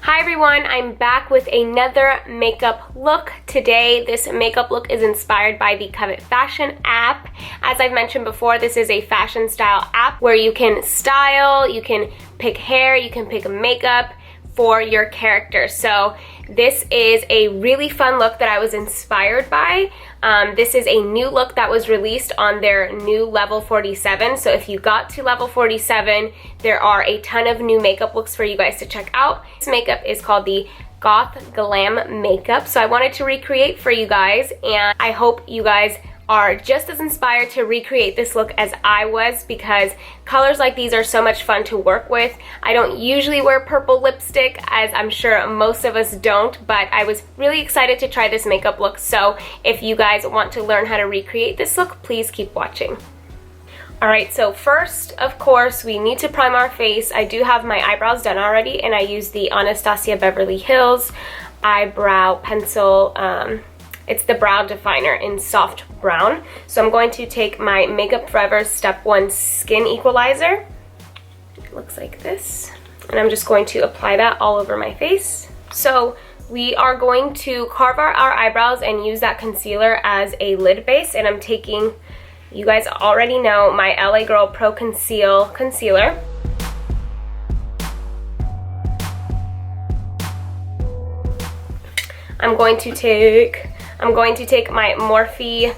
Hi everyone, I'm back with another makeup look. Today, this makeup look is inspired by the Covet fashion app. As I've mentioned before, this is a fashion style app where you can style, you can pick hair, you can pick makeup for your character. So this is a really fun look that I was inspired by. This is a new look that was released on their new level 47. So if you got to level 47, there are a ton of new makeup looks for you guys to check out. This makeup is called the Goth Glam Makeup. So I wanted to recreate for you guys, and I hope you guys are just as inspired to recreate this look as I was, because colors like these are so much fun to work with. I don't usually wear purple lipstick, as I'm sure most of us don't, but I was really excited to try this makeup look. So if you guys want to learn how to recreate this look, please keep watching. Alright, so first, of course, we need to prime our face. I do have my eyebrows done already, and I use the Anastasia Beverly Hills eyebrow pencil. It's the brow definer in soft brown. So I'm going to take my Makeup Forever Step 1 Skin Equalizer. It looks like this. And I'm just going to apply that all over my face. So we are going to carve our eyebrows and use that concealer as a lid base. And I'm taking, you guys already know, my LA Girl Pro Conceal Concealer. I'm going to take my Morphe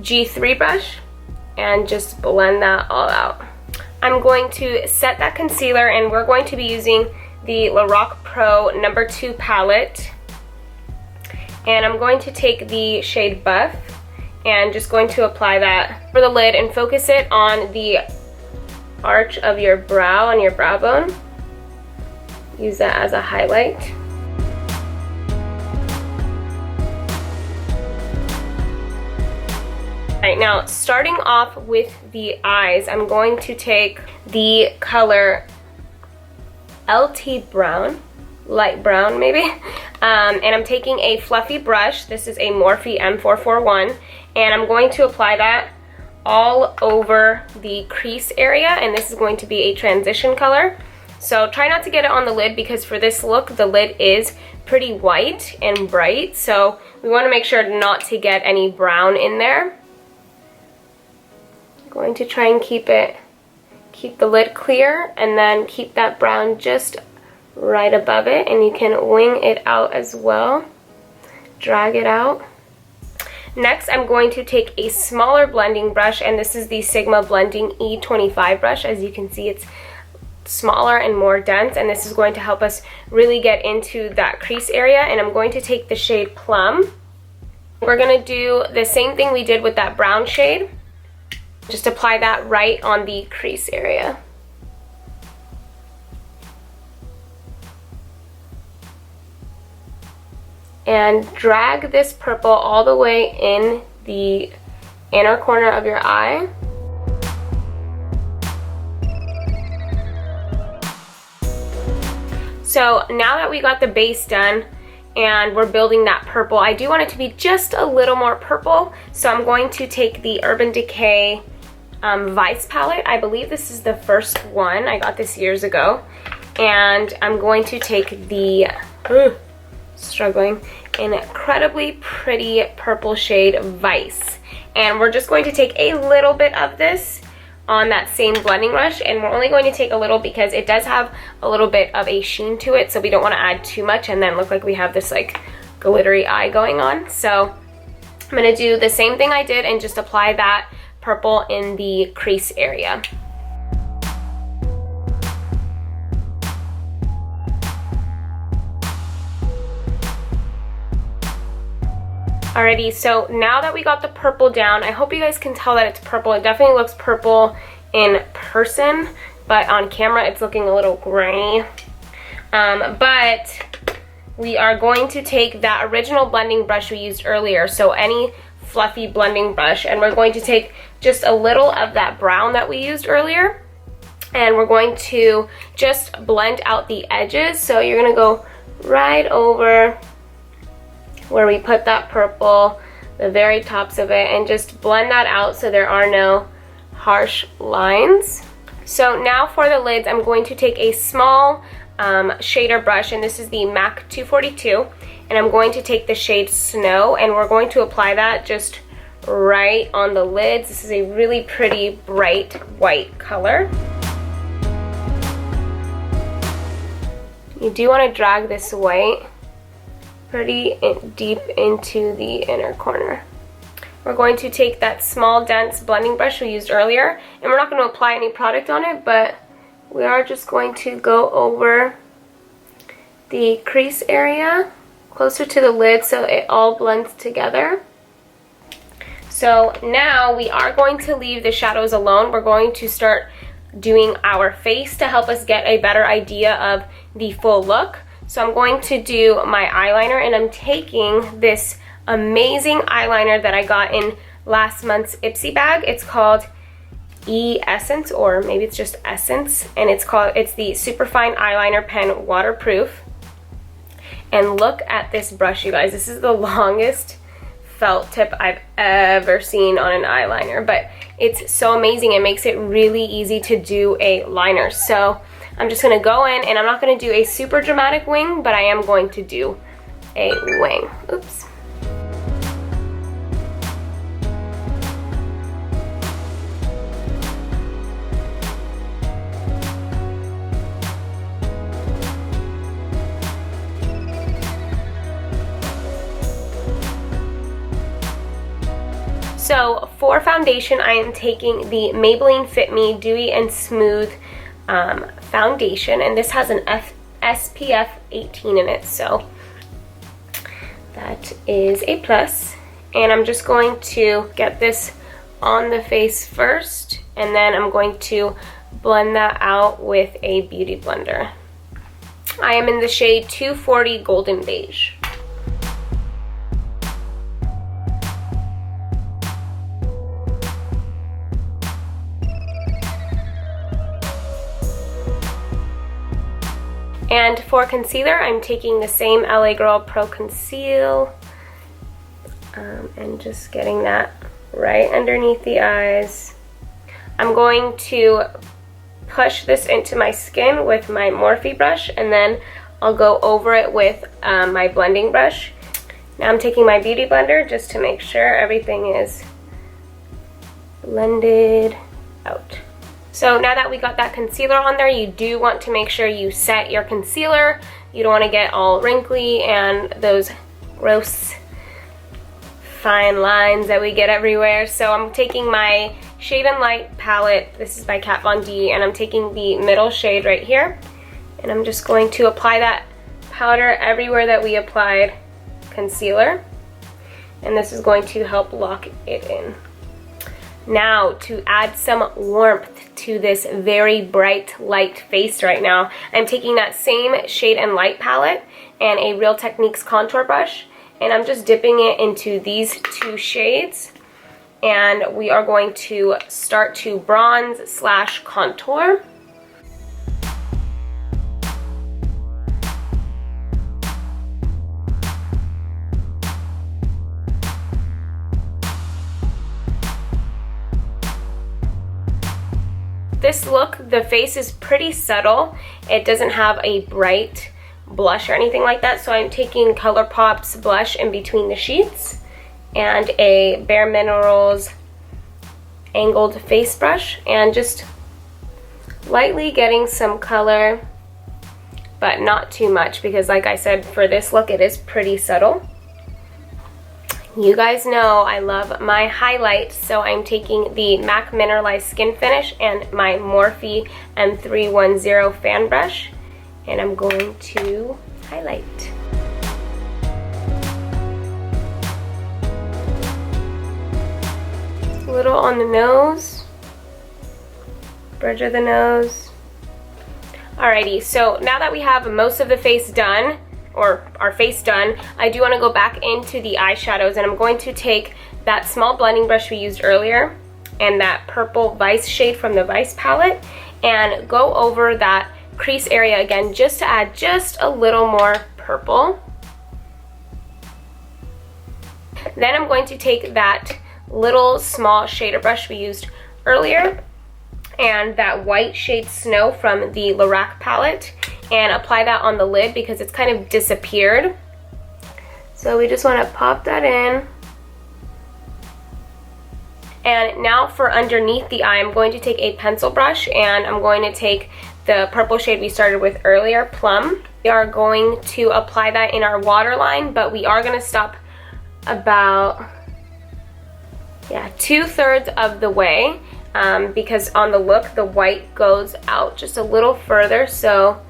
G3 brush and just blend that all out. I'm going to set that concealer, and we're going to be using the Lorac Pro No. 2 palette. And I'm going to take the shade Buff and just going to apply that for the lid and focus it on the arch of your brow, on your brow bone. Use that as a highlight. Alright, now starting off with the eyes, I'm going to take the color LT Brown, light brown maybe, and I'm taking a fluffy brush. This is a Morphe M441, and I'm going to apply that all over the crease area, and this is going to be a transition color. So try not to get it on the lid, because for this look, the lid is pretty white and bright, so we want to make sure not to get any brown in there. Going to try and keep the lid clear, and then keep that brown just right above it, and you can wing it out as well. Drag it out. Next, I'm going to take a smaller blending brush, and this is the Sigma Blending E25 brush. As you can see, it's smaller and more dense, and this is going to help us really get into that crease area. And I'm going to take the shade Plum. We're going to do the same thing we did with that brown shade. Just apply that right on the crease area. And drag this purple all the way in the inner corner of your eye. So now that we got the base done and we're building that purple, I do want it to be just a little more purple. So I'm going to take the Urban Decay Vice palette. I believe this is the first one. I got this years ago. And I'm going to take the, incredibly pretty purple shade Vice. And we're just going to take a little bit of this on that same blending brush, and we're only going to take a little because it does have a little bit of a sheen to it, so we don't want to add too much and then look like we have this like glittery eye going on. So I'm going to do the same thing I did and just apply that purple in the crease area. Alrighty, so now that we got the purple down, I hope you guys can tell that it's purple. It definitely looks purple in person, but on camera it's looking a little gray. But we are going to take that original blending brush we used earlier, so any fluffy blending brush, and we're going to take just a little of that brown that we used earlier, and we're going to just blend out the edges. So you're going to go right over where we put that purple, the very tops of it, and just blend that out so there are no harsh lines. So now for the lids, I'm going to take a small shader brush, and this is the MAC 242, and I'm going to take the shade Snow, and we're going to apply that just right on the lids. This is a really pretty bright white color. You do want to drag this white pretty deep into the inner corner. We're going to take that small dense blending brush we used earlier, and we're not going to apply any product on it, but we are just going to go over the crease area closer to the lid so it all blends together. So now we are going to leave the shadows alone. We're going to start doing our face to help us get a better idea of the full look. So I'm going to do my eyeliner, and I'm taking this amazing eyeliner that I got in last month's Ipsy bag. It's called Essence, or maybe it's just Essence, and it's the Superfine Eyeliner Pen Waterproof. And look at this brush, you guys. This is the longest felt tip I've ever seen on an eyeliner, but it's so amazing. It makes it really easy to do a liner. So I'm just gonna go in, and I'm not gonna do a super dramatic wing, but I am going to do a wing. Oops. So for foundation, I am taking the Maybelline Fit Me Dewy and Smooth foundation, and this has an SPF 18 in it, so that is a plus. And I'm just going to get this on the face first, and then I'm going to blend that out with a beauty blender. I am in the shade 240 Golden Beige. And for concealer, I'm taking the same LA Girl Pro Conceal and just getting that right underneath the eyes. I'm going to push this into my skin with my Morphe brush, and then I'll go over it with my blending brush. Now I'm taking my beauty blender just to make sure everything is blended out. So now that we got that concealer on there, you do want to make sure you set your concealer. You don't want to get all wrinkly and those gross fine lines that we get everywhere. So I'm taking my Shade and Light palette. This is by Kat Von D, and I'm taking the middle shade right here. And I'm just going to apply that powder everywhere that we applied concealer. And this is going to help lock it in. Now, to add some warmth to this very bright light face right now, I'm taking that same Shade and Light palette and a Real Techniques contour brush, and I'm just dipping it into these two shades, and we are going to start to bronze / contour. This look, the face is pretty subtle. It doesn't have a bright blush or anything like that, so I'm taking ColourPop's blush in between the sheets and a Bare Minerals angled face brush, and just lightly getting some color, but not too much, because like I said, for this look it is pretty subtle. You guys know I love my highlights, so I'm taking the MAC Mineralized Skin Finish and my Morphe M310 fan brush, and I'm going to highlight. A little on the nose, bridge of the nose. Alrighty, so now that we have most of the face done, or our face done, I do want to go back into the eyeshadows, and I'm going to take that small blending brush we used earlier and that purple Vice shade from the Vice palette and go over that crease area again, just to add just a little more purple. Then I'm going to take that little small shader brush we used earlier, and that white shade Snow from the Lorac palette and apply that on the lid because it's kind of disappeared. So we just want to pop that in. And now for underneath the eye, I'm going to take a pencil brush and I'm going to take the purple shade we started with earlier, Plum. We are going to apply that in our waterline, but we are going to stop about 2/3 of the way because on the look the white goes out just a little further, so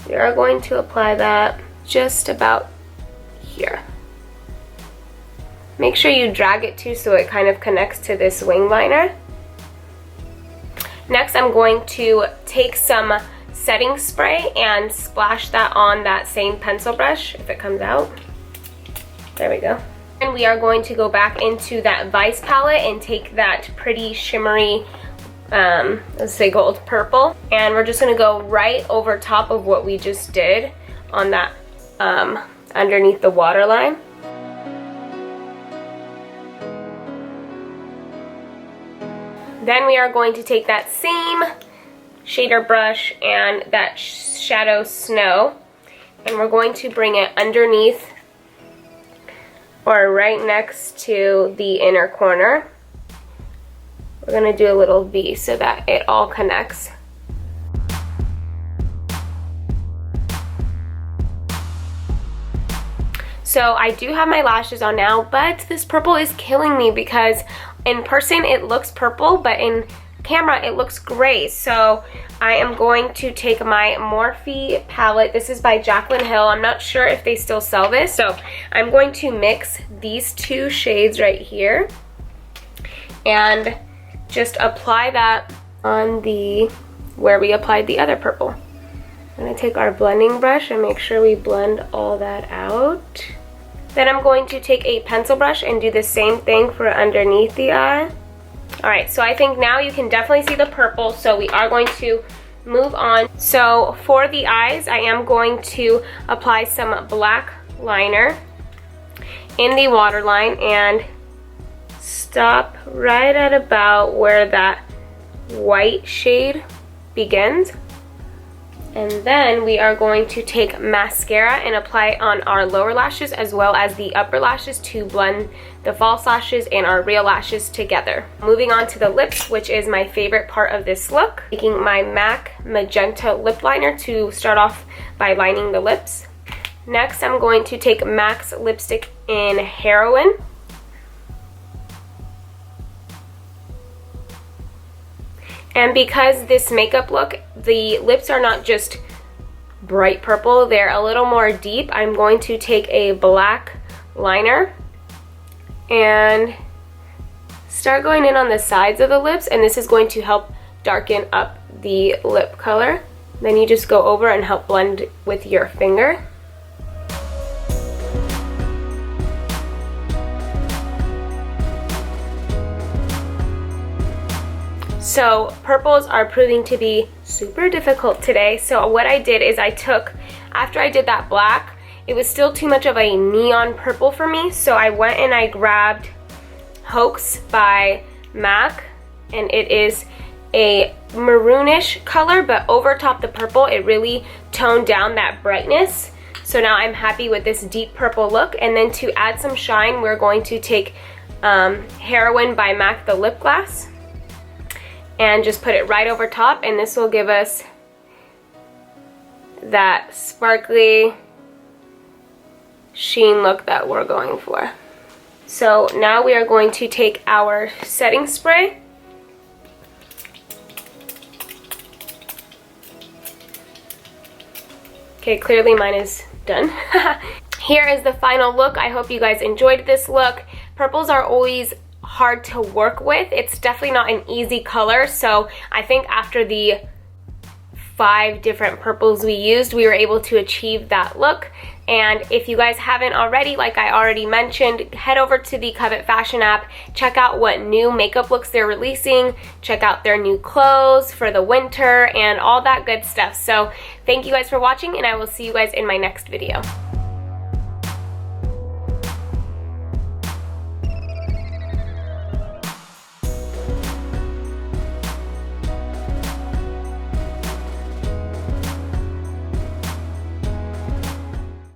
we are going to apply that just about here. Make sure you drag it too so it kind of connects to this wing liner. Next, I'm going to take some setting spray and splash that on that same pencil brush if it comes out. There we go. And we are going to go back into that Vice palette and take that pretty shimmery, let's say gold purple, and we're just going to go right over top of what we just did on that underneath the waterline. Then we are going to take that same shader brush and that shadow Snow, and we're going to bring it underneath or right next to the inner corner. We're going to do a little V so that it all connects. So I do have my lashes on now, but this purple is killing me because in person it looks purple, but in camera it looks gray. So I am going to take my Morphe palette. This is by Jaclyn Hill. I'm not sure if they still sell this. So I'm going to mix these two shades right here and just apply that on the where we applied the other purple. I'm going to take our blending brush and make sure we blend all that out. Then I'm going to take a pencil brush and do the same thing for underneath the eye. Alright, so I think now you can definitely see the purple, so we are going to move on. So for the eyes, I am going to apply some black liner in the waterline and stop right at about where that white shade begins. And then we are going to take mascara and apply it on our lower lashes as well as the upper lashes to blend the false lashes and our real lashes together. Moving on to the lips, which is my favorite part of this look. Taking my MAC Magenta lip liner to start off by lining the lips. Next, I'm going to take MAC's lipstick in Heroin. And because this makeup look, the lips are not just bright purple, they're a little more deep, I'm going to take a black liner and start going in on the sides of the lips, and this is going to help darken up the lip color. Then you just go over and help blend with your finger. So purples are proving to be super difficult today. So what I did is I took, after I did that black, it was still too much of a neon purple for me. So I went and I grabbed Heaux by MAC, and it is a maroonish color, but over top the purple, it really toned down that brightness. So now I'm happy with this deep purple look. And then to add some shine, we're going to take Heroin by MAC, the lip gloss, and just put it right over top, and this will give us that sparkly sheen look that we're going for. So now we are going to take our setting spray Okay, clearly mine is done. Here is the final look. I hope you guys enjoyed this look. Purples are always hard to work with. It's definitely not an easy color, so I think after the 5 different purples we used, we were able to achieve that look. And if you guys haven't already, like I already mentioned, head over to the Covet fashion app, check out what new makeup looks they're releasing, check out their new clothes for the winter and all that good stuff. So thank you guys for watching, and I will see you guys in my next video.